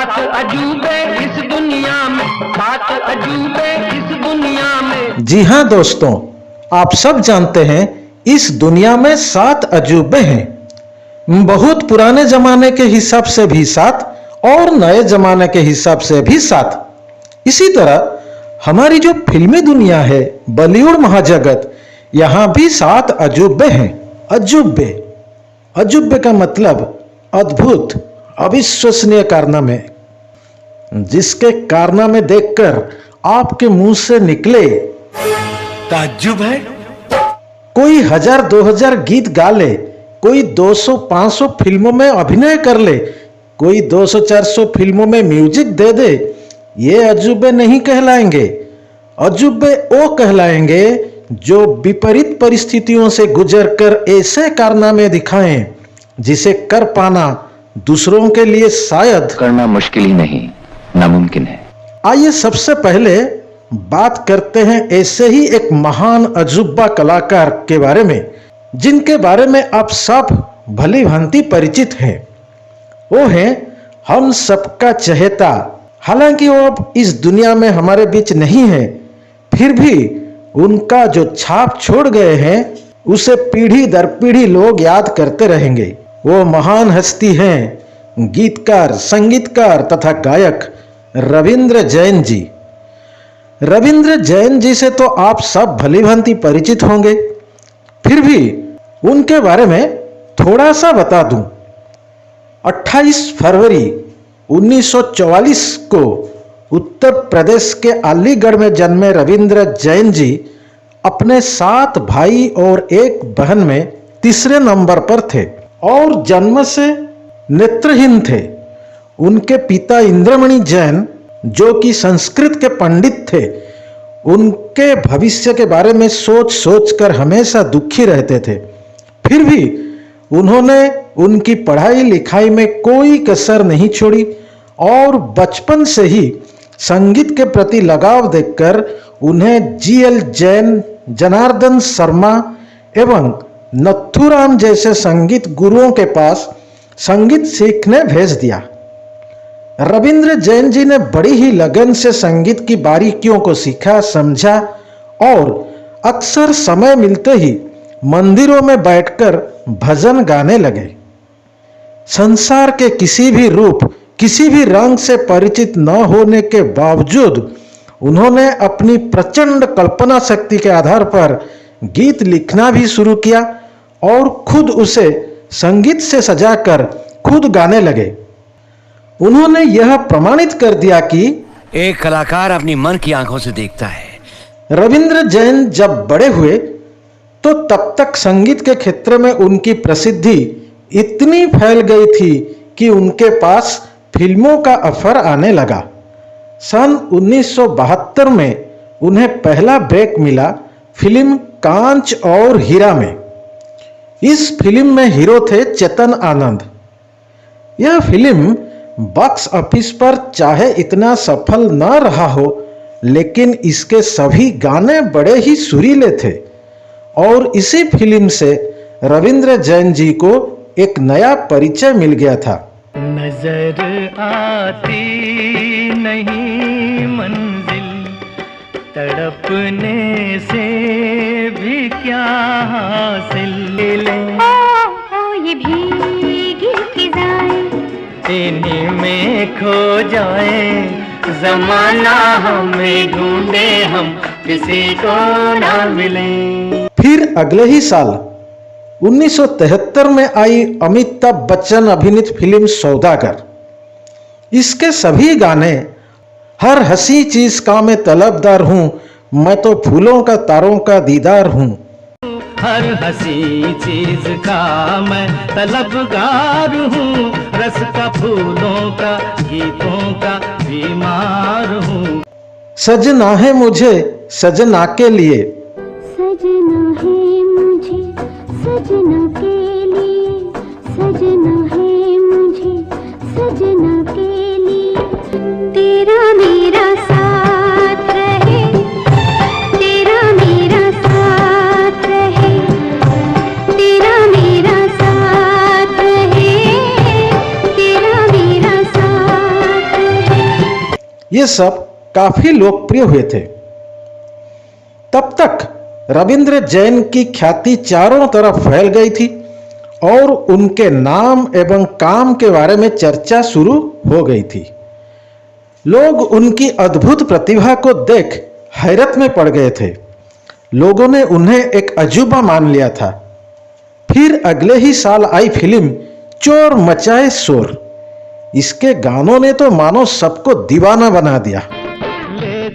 सात अजूबे इस दुनिया में, सात अजूबे इस दुनिया में। जी हाँ दोस्तों, आप सब जानते हैं इस दुनिया में 7 अजूबे हैं। बहुत पुराने जमाने के हिसाब से भी 7 और नए जमाने के हिसाब से भी 7। इसी तरह हमारी जो फिल्मी दुनिया है, बॉलीवुड महाजगत, यहां भी 7 अजूबे हैं। अजूबे, अजूबे का मतलब अद्भुत, अविश्वसनीय कारनामे, जिसके कारनामे देखकर आपके मुंह से निकले ताज्जुब है। कोई 1000-2000 गीत गा ले, कोई 200-500 फिल्मों में अभिनय कर ले, कोई 200-400 फिल्मों में म्यूजिक दे दे, ये अजूबे नहीं कहलाएंगे। अजूबे वो कहलाएंगे जो विपरीत परिस्थितियों से गुजरकर ऐसे कारनामे दिखाएं जिसे कर पाना दूसरों के लिए शायद करना मुश्किल ही नहीं, नामुमकिन है। आइए सबसे पहले बात करते हैं ऐसे ही एक महान अजूबा कलाकार के बारे में, जिनके बारे में आप सब भली भांति परिचित हैं। वो हैं हम सबका चहेता। हालांकि वो अब इस दुनिया में हमारे बीच नहीं है, फिर भी उनका जो छाप छोड़ गए हैं उसे पीढ़ी दर पीढ़ी लोग याद करते रहेंगे। वो महान हस्ती हैं गीतकार, संगीतकार तथा गायक रविंद्र जैन जी। रविंद्र जैन जी से तो आप सब भली भांति परिचित होंगे, फिर भी उनके बारे में थोड़ा सा बता दूं। 28 फरवरी 1944 को उत्तर प्रदेश के अलीगढ़ में जन्मे रविंद्र जैन जी अपने 7 भाई और 1 बहन में तीसरे नंबर पर थे और जन्म से नेत्रहीन थे। उनके पिता इंद्रमणि जैन, जो कि संस्कृत के पंडित थे, उनके भविष्य के बारे में सोच सोच कर हमेशा दुखी रहते थे। फिर भी उन्होंने उनकी पढ़ाई लिखाई में कोई कसर नहीं छोड़ी और बचपन से ही संगीत के प्रति लगाव देखकर उन्हें जीएल जैन, जनार्दन शर्मा एवं नथुराम जैसे संगीत गुरुओं के पास संगीत सीखने भेज दिया। रविंद्र जैन जी ने बड़ी ही लगन से संगीत की बारीकियों को सीखा, समझा और अक्सर समय मिलते ही मंदिरों में बैठकर भजन गाने लगे। संसार के किसी भी रूप, किसी भी रंग से परिचित न होने के बावजूद उन्होंने अपनी प्रचंड कल्पना शक्ति के आधार पर गीत लिखना भी शुरू किया और खुद उसे संगीत से सजाकर खुद गाने लगे। उन्होंने यह प्रमाणित कर दिया कि एक कलाकार अपनी मन की आंखों से देखता है। रविंद्र जैन जब बड़े हुए तो तब तक संगीत के क्षेत्र में उनकी प्रसिद्धि इतनी फैल गई थी कि उनके पास फिल्मों का ऑफर आने लगा। सन 1972 में उन्हें पहला ब्रेक मिला फिल्म कांच और हीरा में। इस फिल्म में हीरो थे चेतन आनंद। यह फिल्म बॉक्स ऑफिस पर चाहे इतना सफल न रहा हो, लेकिन इसके सभी गाने बड़े ही सुरीले थे और इसी फिल्म से रविंद्र जैन जी को एक नया परिचय मिल गया था। नजर आती नहीं मंजिल, तड़पने से भी क्या हासिल। ये भीगी फिजाएं इन्हीं में खो जाए, जमाना हमें ढूंढे, हम किसी को ना मिले। फिर अगले ही साल 1973 में आई अमिताभ बच्चन अभिनीत फिल्म सौदागर। इसके सभी गाने हर हंसी चीज का मैं तलबदार हूं, मैं तो फूलों का तारों का दीदार हूं, हर हंसी चीज का मैं तलबगार हूँ, रस का फूलों का गीतों का बीमार हूँ। सजना है मुझे सजना के लिए, सजना है मुझे सजना के लिए, सजना है मुझे सजना के लिए। तेरा मेरा साथ रहे, तेरा मेरा साथ रहे, तेरा मेरा साथ रहे, तेरा मेरा साथ ये सब काफी लोकप्रिय हुए थे। तब तक रविंद्र जैन की ख्याति चारों तरफ फैल गई थी और उनके नाम एवं काम के बारे में चर्चा शुरू हो गई थी। लोग उनकी अद्भुत प्रतिभा को देख हैरत में पड़ गए थे। लोगों ने उन्हें एक अजूबा मान लिया था। फिर अगले ही साल आई फिल्म चोर मचाए शोर। इसके गानों ने तो मानो सबको दीवाना बना दिया। ले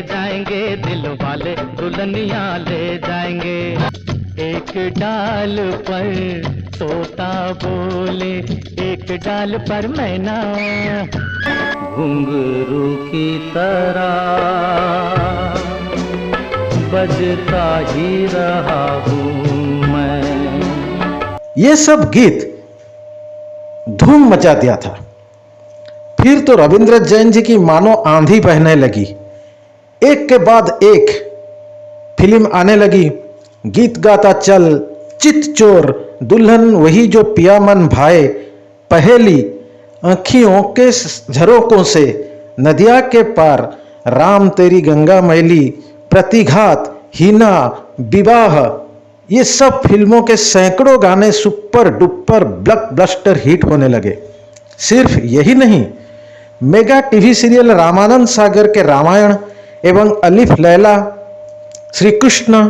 जाएंगे दिल वाले दुल्हनिया ले जाएंगे। एक डाल पर तोता बोले, एक डाल पर मैना, घुंघरू की तरह बजता ही रहा हूँ मैं। ये सब गीत धूम मचा दिया था। फिर तो रविंद्र जैन जी की मानो आंधी बहने लगी। एक के बाद एक फिल्म आने लगी। गीत गाता चल, चित चोर, दुल्हन वही जो पिया मन भाए, पहेली, आँखियों के झरोकों से, नदिया के पार, राम तेरी गंगा मैली, प्रतिघात, हीना, विवाह, ये सब फिल्मों के सैकड़ों गाने सुपर डुपर ब्लॉकबस्टर हिट होने लगे। सिर्फ यही नहीं, mega TV serial Ramanand Sagar के रामायण एवं अलिफ लैला, श्री कृष्ण,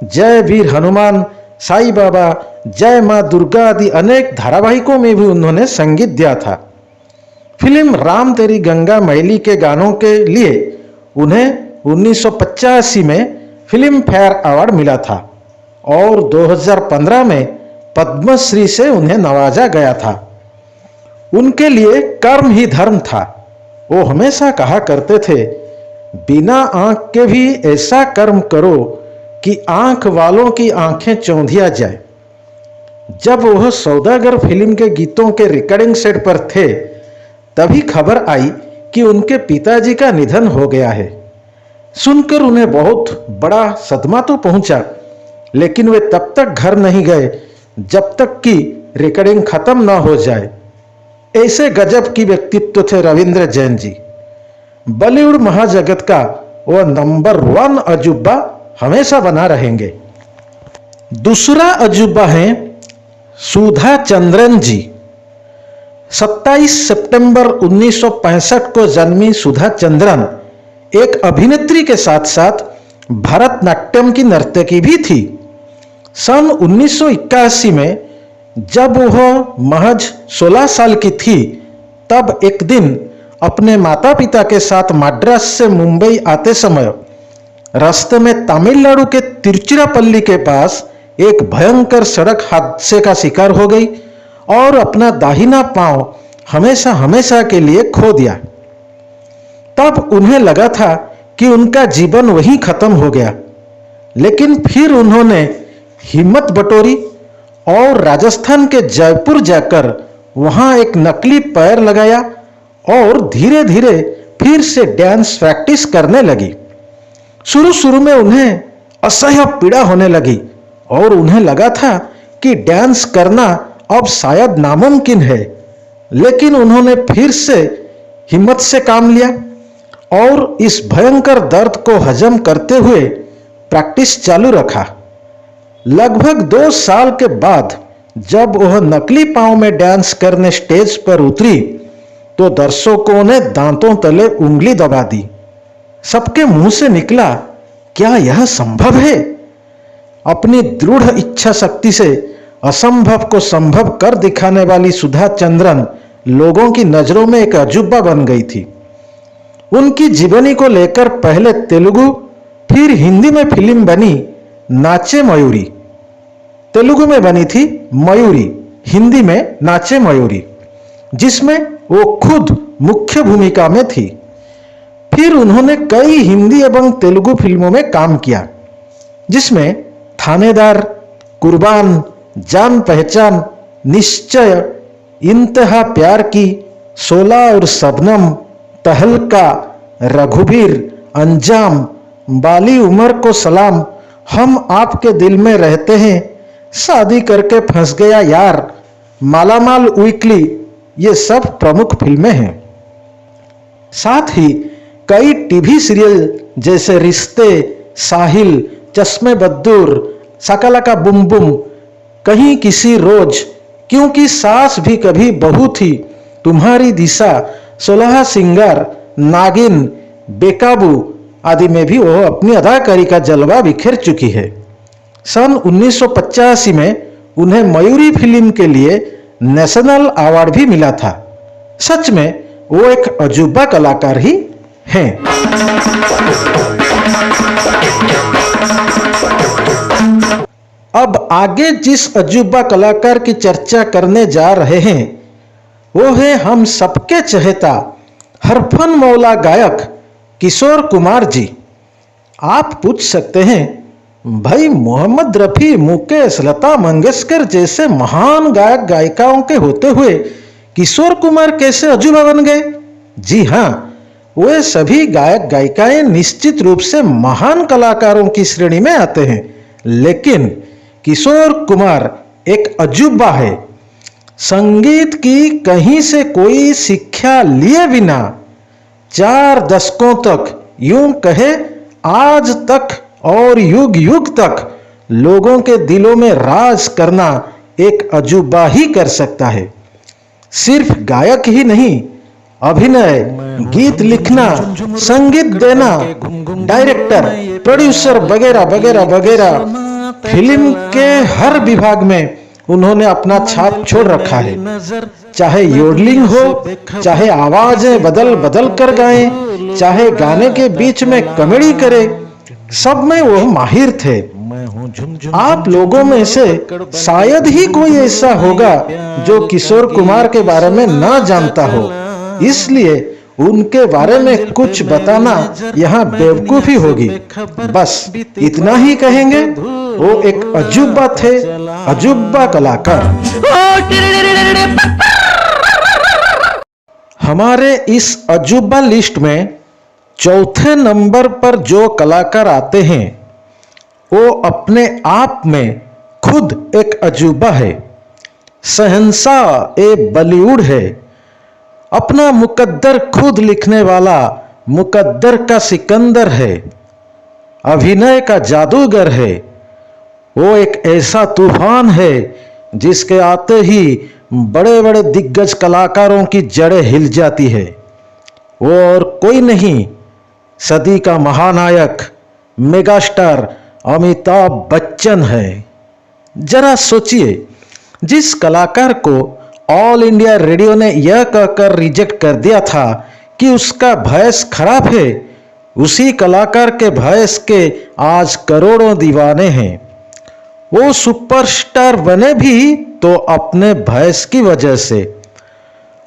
जय वीर हनुमान, साईं बाबा, जय मां दुर्गा आदि अनेक धारावाहिकों में भी उन्होंने संगीत दिया था। फिल्म राम तेरी गंगा मैली के गानों के लिए उन्हें 1985 में फिल्म फेयर अवार्ड मिला था और 2015 में पद्मश्री से उन्हें नवाजा गया था। उनके लिए कर्म ही धर्म था। वो हमेशा कहा करते थे, बिना आंख के भी ऐसा कर्म करो कि आंख वालों की आंखें चौंधिया जाए। जब वह सौदागर फिल्म के गीतों के रिकॉर्डिंग सेट पर थे, तभी खबर आई कि उनके पिताजी का निधन हो गया है। सुनकर उन्हें बहुत बड़ा सदमा तो पहुंचा, लेकिन वे तब तक घर नहीं गए जब तक कि रिकॉर्डिंग खत्म ना हो जाए। ऐसे गजब की व्यक्तित्व थे रविंद्र जैन जी। बॉलीवुड महाजगत का वह नंबर 1 अजूबा हमेशा बना रहेंगे। दूसरा अजूबा है सुधा चंद्रन जी। 27 सितंबर 1965 को जन्मी सुधा चंद्रन एक अभिनेत्री के साथ साथ भरतनाट्यम की नर्तकी भी थी। सन 1981 में जब वह महज 16 साल की थी, तब एक दिन अपने माता पिता के साथ मद्रास से मुंबई आते समय रास्ते में तमिलनाडु के तिरुचिरापल्ली के पास एक भयंकर सड़क हादसे का शिकार हो गई और अपना दाहिना पांव हमेशा हमेशा के लिए खो दिया। तब उन्हें लगा था कि उनका जीवन वहीं खत्म हो गया, लेकिन फिर उन्होंने हिम्मत बटोरी और राजस्थान के जयपुर जाकर वहां एक नकली पैर लगाया और धीरे धीरे फिर से डांस प्रैक्टिस करने लगी। शुरू में उन्हें असह्य पीड़ा होने लगी और उन्हें लगा था कि डांस करना अब शायद नामुमकिन है, लेकिन उन्होंने फिर से हिम्मत से काम लिया और इस भयंकर दर्द को हजम करते हुए प्रैक्टिस चालू रखा। लगभग 2 साल के बाद जब वह नकली पांव में डांस करने स्टेज पर उतरी, तो दर्शकों ने दांतों तले उंगली दबा दी। सबके मुंह से निकला, क्या यह संभव है? अपनी दृढ़ इच्छा शक्ति से असंभव को संभव कर दिखाने वाली सुधा चंद्रन लोगों की नजरों में एक अजूबा बन गई थी। उनकी जीवनी को लेकर पहले तेलुगु फिर हिंदी में फिल्म बनी नाचे मयूरी। तेलुगु में बनी थी मयूरी, हिंदी में नाचे मयूरी, जिसमें वो खुद मुख्य भूमिका में थी। फिर उन्होंने कई हिंदी एवं तेलुगु फिल्मों में काम किया, जिसमें थानेदार, कुर्बान, जान पहचान, निश्चय, इंतहा प्यार की, 16 और शबनम, तहलका, रघुवीर, अंजाम, बाली उमर को सलाम, हम आपके दिल में रहते हैं, शादी करके फंस गया यार, मालामाल वीकली, ये सब प्रमुख फिल्में हैं। साथ ही कई टीवी सीरियल जैसे रिश्ते, साहिल, चश्मे बद्दूर, शकलका बुम बुम, कहीं किसी रोज, क्योंकि सास भी कभी बहू थी, तुम्हारी दिशा, 16 सिंगार, नागिन, बेकाबू आदि में भी वो अपनी अदाकारी का जलवा बिखेर चुकी है। सन 1985 में उन्हें मयूरी फिल्म के लिए नेशनल अवार्ड भी मिला था। सच में वो एक अजूबा कलाकार ही हैं। अब आगे जिस अजूबा कलाकार की चर्चा करने जा रहे हैं वो है हम सबके चहेता हरफन मौला गायक किशोर कुमार जी। आप पूछ सकते हैं, भाई मोहम्मद रफ़ी, मुकेश, लता मंगेशकर जैसे महान गायक गायिकाओं के होते हुए किशोर कुमार कैसे अजूबा बन गए? जी हाँ, वे सभी गायक गायिकाएं निश्चित रूप से महान कलाकारों की श्रेणी में आते हैं, लेकिन किशोर कुमार एक अजूबा है। संगीत की कहीं से कोई शिक्षा लिए बिना 4 दशकों तक, यूं कहे आज तक और युग युग तक लोगों के दिलों में राज करना एक अजूबा ही कर सकता है। सिर्फ गायक ही नहीं, अभिनय, गीत लिखना, संगीत देना, डायरेक्टर, प्रोड्यूसर वगैरह वगैरह वगैरह, फिल्म के हर विभाग में उन्होंने अपना छाप छोड़ रखा है। चाहे योडलिंग हो, चाहे आवाजें बदल बदल कर गाएं, चाहे गाने के बीच में कॉमेडी करे, सब में वो माहिर थे। आप लोगों में से शायद ही कोई ऐसा होगा जो किशोर कुमार के बारे में ना जानता हो, इसलिए उनके बारे में कुछ बताना यहाँ बेवकूफी होगी। बस इतना ही कहेंगे, वो एक अजूबा थे, अजूबा कलाकार। हमारे इस अजूबा लिस्ट में चौथे नंबर पर जो कलाकार आते हैं वो अपने आप में खुद एक अजूबा है। शहंशाह ए बॉलीवुड है, अपना मुकद्दर खुद लिखने वाला मुकद्दर का सिकंदर है, अभिनय का जादूगर है। वो एक ऐसा तूफान है जिसके आते ही बड़े बड़े दिग्गज कलाकारों की जड़ें हिल जाती है। वो और कोई नहीं, सदी का महानायक मेगास्टार अमिताभ बच्चन है। जरा सोचिए, जिस कलाकार को ऑल इंडिया रेडियो ने यह कहकर रिजेक्ट कर दिया था कि उसका वॉइस खराब है, उसी कलाकार के वॉइस के आज करोड़ों दीवाने हैं। वो सुपरस्टार बने भी तो अपने वॉइस की वजह से।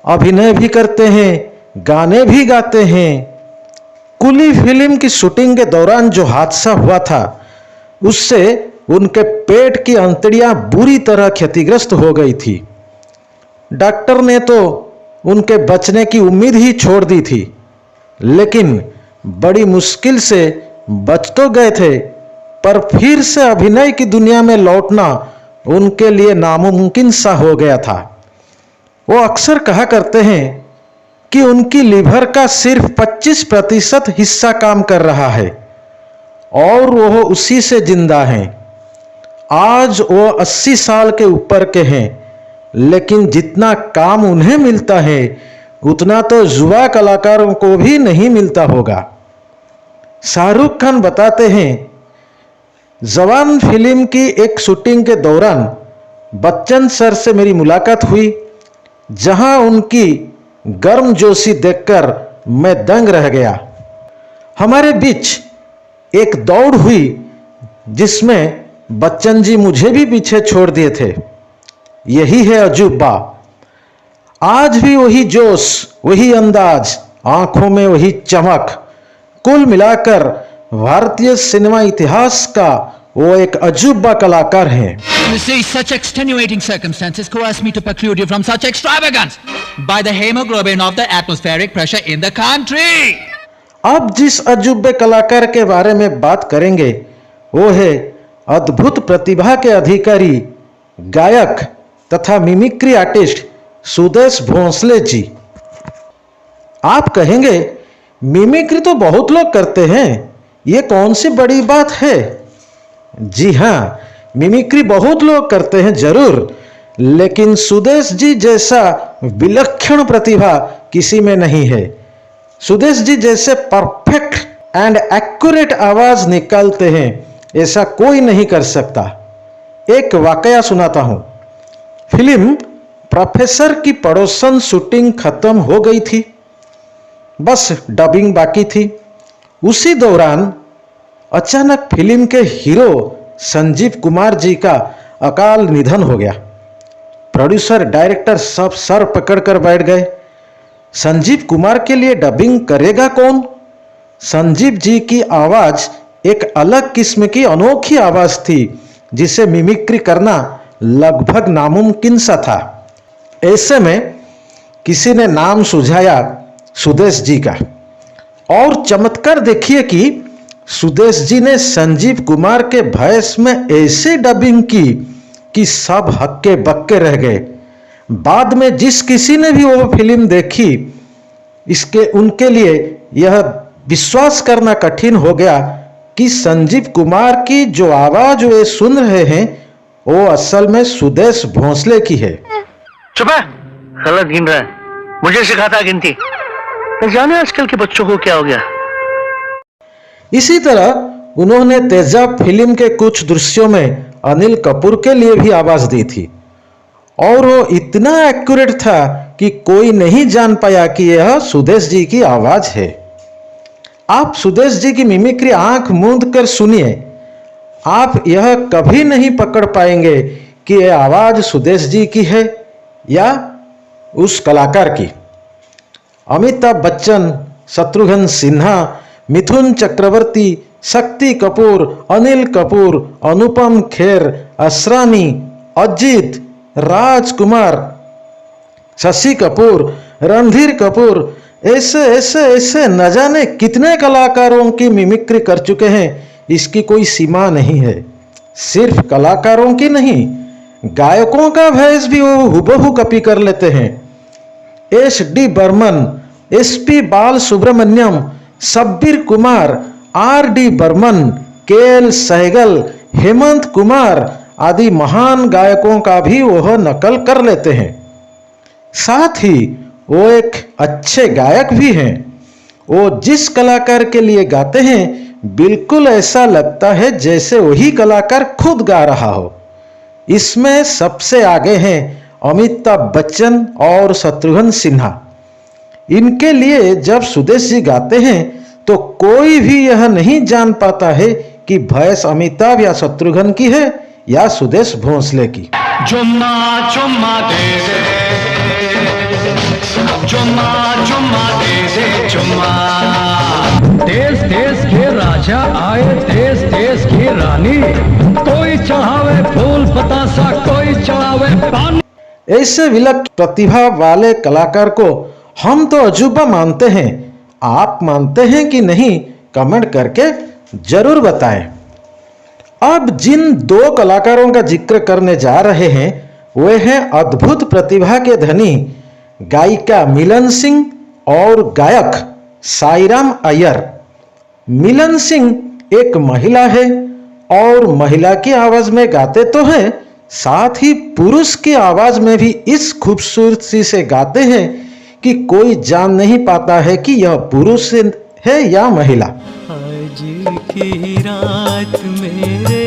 अभिनय भी करते हैं, गाने भी गाते हैं। कुली फिल्म की शूटिंग के दौरान जो हादसा हुआ था उससे उनके पेट की अंतड़ियां बुरी तरह क्षतिग्रस्त हो गई थी। डॉक्टर ने तो उनके बचने की उम्मीद ही छोड़ दी थी, लेकिन बड़ी मुश्किल से बच तो गए थे, पर फिर से अभिनय की दुनिया में लौटना उनके लिए नामुमकिन सा हो गया था। वो अक्सर कहा करते हैं कि उनकी लीवर का सिर्फ 25% हिस्सा काम कर रहा है और वो उसी से जिंदा हैं। आज वो 80 साल के ऊपर के हैं, लेकिन जितना काम उन्हें मिलता है उतना तो युवा कलाकारों को भी नहीं मिलता होगा। शाहरुख खान बताते हैं, जवान फिल्म की एक शूटिंग के दौरान बच्चन सर से मेरी मुलाकात हुई, जहां उनकी गर्मजोशी देखकर मैं दंग रह गया। हमारे बीच एक दौड़ हुई जिसमें बच्चन जी मुझे भी पीछे छोड़ दिए थे। यही है अजूबा। आज भी वही जोश, वही अंदाज, आंखों में वही चमक। कुल मिलाकर भारतीय सिनेमा इतिहास का वो एक अजूबा कलाकार हैं। You see, such extenuating circumstances coerce me to preclude you from such extravagance by the hemoglobin of the atmospheric pressure in the country. अब जिस अजूबे कलाकार के बारे में बात करेंगे वो है अद्भुत प्रतिभा के अधिकारी, गायक तथा मिमिक्री आर्टिस्ट सुदेश भोंसले जी। आप कहेंगे मिमिक्री तो बहुत लोग करते हैं, ये कौन सी बड़ी बात है। जी हाँ, मिमिक्री बहुत लोग करते हैं जरूर, लेकिन सुदेश जी जैसा विलक्षण प्रतिभा किसी में नहीं है। सुदेश जी जैसे परफेक्ट एंड एक्यूरेट आवाज निकालते हैं, ऐसा कोई नहीं कर सकता। एक वाकया सुनाता हूं। फिल्म प्रोफेसर की पड़ोसन शूटिंग खत्म हो गई थी, बस डबिंग बाकी थी। उसी दौरान अचानक फिल्म के हीरो संजीव कुमार जी का अकाल निधन हो गया। प्रोड्यूसर डायरेक्टर सब सर पकड़कर बैठ गए। संजीव कुमार के लिए डबिंग करेगा कौन? संजीव जी की आवाज एक अलग किस्म की अनोखी आवाज थी, जिसे मिमिक्री करना लगभग नामुमकिन सा था। ऐसे में किसी ने नाम सुझाया सुदेश जी का, और चमत्कार देखिए कि सुदेश जी ने संजीव कुमार के वॉइस में ऐसे डबिंग की कि सब हक्के बक्के रह गए। बाद में जिस किसी ने भी वो फिल्म देखी, उनके लिए यह विश्वास करना कठिन हो गया कि संजीव कुमार की जो आवाज वे सुन रहे हैं वो असल में सुदेश भोंसले की है। चुप है, गलत गिन रहा है। मुझे सिखाता गिनती, न जाने आजकल के बच्चों को क्या हो गया। इसी तरह उन्होंने तेजाब फिल्म के कुछ दृश्यों में अनिल कपूर के लिए भी आवाज दी थी, और वो इतना एक्यूरेट था कि कोई नहीं जान पाया कि यह सुदेश जी की आवाज है। आप सुदेश जी की मिमिक्री आंख मूंद कर सुनिए, आप यह कभी नहीं पकड़ पाएंगे कि यह आवाज सुदेश जी की है या उस कलाकार की। अमिताभ बच्चन, शत्रुघ्न सिन्हा, मिथुन चक्रवर्ती, शक्ति कपूर, अनिल कपूर, अनुपम खेर, असरानी, अजीत, राजकुमार, शशि कपूर, रणधीर कपूर, ऐसे ऐसे ऐसे न जाने कितने कलाकारों की मिमिक्री कर चुके हैं, इसकी कोई सीमा नहीं है। सिर्फ कलाकारों की नहीं, गायकों का वॉइस भी वो हुबहू कॉपी कर लेते हैं। एस.डी. बर्मन, एस.पी. बाल सुब्रमण्यम, शब्बीर कुमार, आर.डी. बर्मन, के.एल. सहगल, हेमंत कुमार आदि महान गायकों का भी वह नकल कर लेते हैं। साथ ही वो एक अच्छे गायक भी हैं। वो जिस कलाकार के लिए गाते हैं, बिल्कुल ऐसा लगता है जैसे वही कलाकार खुद गा रहा हो। इसमें सबसे आगे हैं अमिताभ बच्चन और शत्रुघ्न सिन्हा। इनके लिए जब सुदेश जी गाते हैं तो कोई भी यह नहीं जान पाता है कि वॉइस अमिताभ या शत्रुघ्न की है या सुदेश भोंसले की। चुम्मा चुम्मा दे दे, चुम्मा चुम्मा दे दे चुम्मा। देश देश के राजा आए, देश देश की रानी, कोई चढ़ावे फूल बतासा, कोई चढ़ावे पानी। ऐसे विलक्षण प्रतिभा वाले कलाकार को हम तो अजूबा मानते हैं। आप मानते हैं कि नहीं, कमेंट करके जरूर बताएं। अब जिन दो कलाकारों का जिक्र करने जा रहे हैं वे हैं अद्भुत प्रतिभा के धनी गायिका मिलन सिंह और गायक साईराम अय्यर। मिलन सिंह एक महिला है और महिला की आवाज में गाते तो हैं, साथ ही पुरुष की आवाज में भी इस खूबसूरती से गाते हैं कि कोई जान नहीं पाता है कि यह पुरुष है या महिला। आज की रात मेरे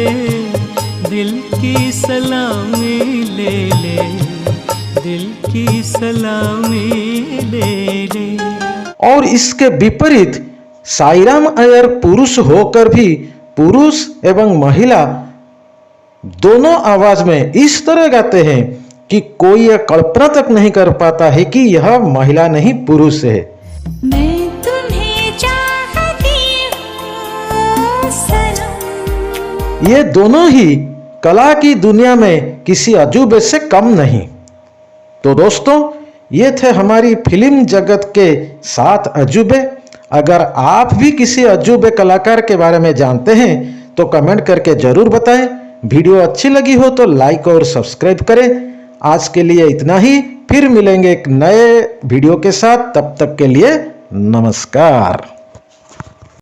दिल की सलामी ले ले, दिल की सलामी ले ले। और इसके विपरीत साईराम अय्यर पुरुष होकर भी पुरुष एवं महिला दोनों आवाज में इस तरह गाते हैं कि कोई यह कल्पना तक नहीं कर पाता है कि यह महिला नहीं पुरुष है। मैं तुम्हें चाहती हूँ सनम। ये दोनों ही कला की दुनिया में किसी अजूबे से कम नहीं। तो दोस्तों, ये थे हमारी फिल्म जगत के 7 अजूबे। अगर आप भी किसी अजूबे कलाकार के बारे में जानते हैं तो कमेंट करके जरूर बताएं। वीडियो अच्छी लगी हो तो लाइक और सब्सक्राइब करें। आज के लिए इतना ही, फिर मिलेंगे एक नए वीडियो के साथ। तब तक के लिए नमस्कार।